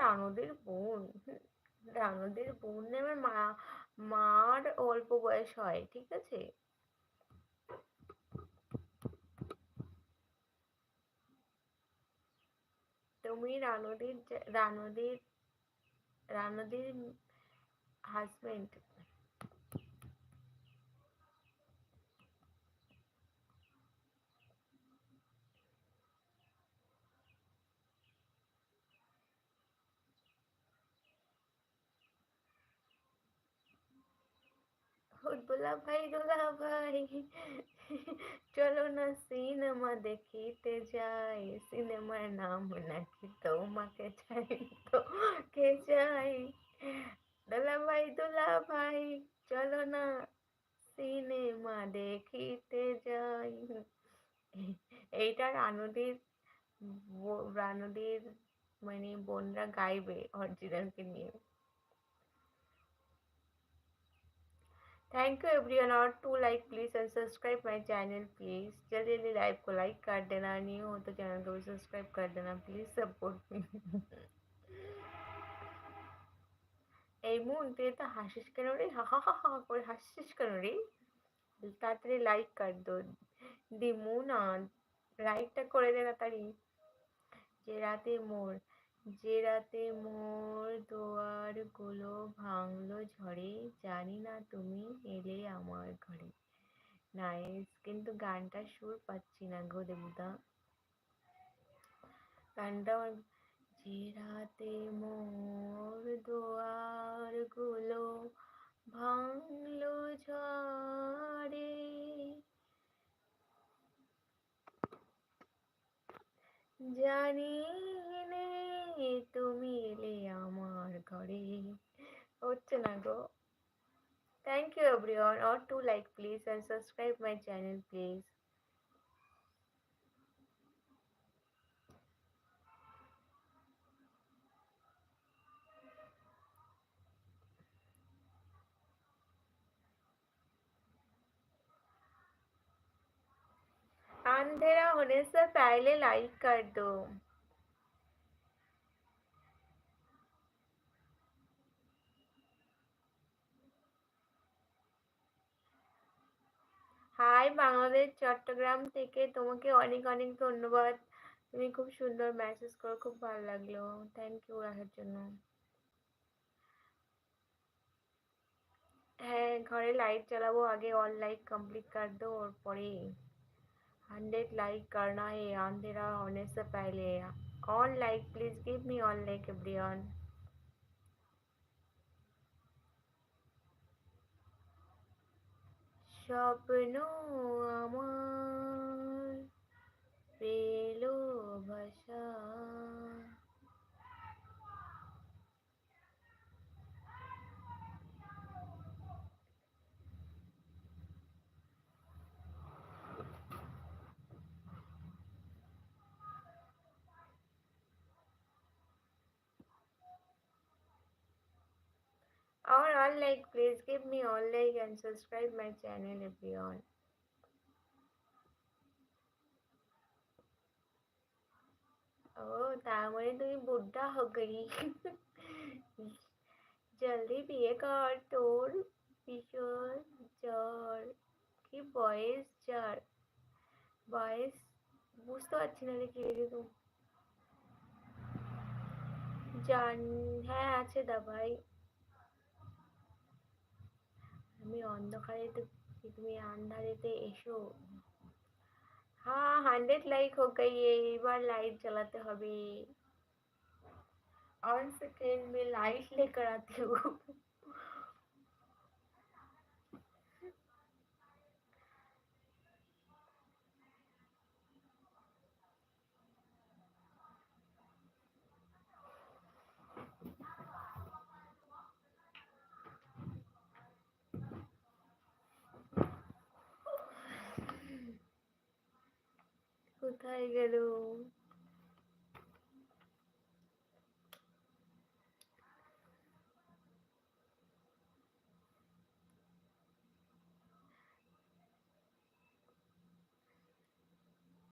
রানুদের বোন। রানুদের বোন নামে মার অল্প বয়স হয়, ঠিক আছে? তুমি রানুদির হাজবেন্ড। দুলা ভাই চলো না সিনেমা দেখিতে যাই, সিনেমার নাম নাকি তোমাকে চাই, তোমাকে চাই। দুলা ভাই চলো না সিনেমা দেখিতে যাই। এইটা রানুদির মানে বোনরা গাইবে অরিজিনালকে নিয়ে। थैंक यू एवरीवन और 2 like please and subscribe my channel please. जल्दी जल्दी लाइव को लाइक कर देना, न्यू हो तो चैनल को भी सब्सक्राइब कर देना प्लीज, सपोर्ट मी। এই মুন তুই তো হাসিস কেন রে? হা হা হা হা করে হাসছিস কেন রে? তাড়াতাড়ি লাইক কর দো দিমু না, লাইকটা করে দে তাড়াতাড়ি। যে রাতে মোর যে রাতে মোর দুয়ার গুলো ভাঙলো ঝড়ে, জানি না তুমি এলে আমার ঘরে। নাইস, কিন্তু গানটার সুর পাচ্ছি না গো দেবুদা। গানটা যে রাতে মোর দুয়ার গুলো ভাঙলো ঝড়ে, জানি নে তুমি এলে আমার ঘরে। হচ্ছে না গো। Thank you everyone or 2 like please and subscribe my channel please. अंधेरा होने से पहले लाइक कर दो। হাই বাংলাদেশ চট্টগ্রাম থেকে, তোমাকে অনেক অনেক ধন্যবাদ। তুমি খুব সুন্দর মেসেজ করো, খুব ভালো লাগলো। থ্যাংক ইউ রাখার জন্য। হ্যাঁ, ঘরে লাইট জ্বালাবো, আগে অল लाइक कंप्लीट कर दो और পরে 100 लाइक करना है अंधेरा होने से पहले। All like please give me all like everyone. স্বপ্ন আমার পেল ভাষা, और all like please give me all like and subscribe my channel everyone. ও তার মানে তুমি বুদ্ধা हो गई। জলদি বিয়ে কর, তোর ভীষণ জ্বর। কি বয়স যার? বয়স বুঝতে পারছি না রে, কি রে জান। হ্যাঁ আছে দা ভাই। আমি অন্ধকারেতে, তুমি আন্ধারেতে এসো। हाँ 100 लाइक हो गई है, এবার লাইট জ্বালাতে হবে। और सेकेंड में लाइट लेकर आती हूँ। কোথায় গেল?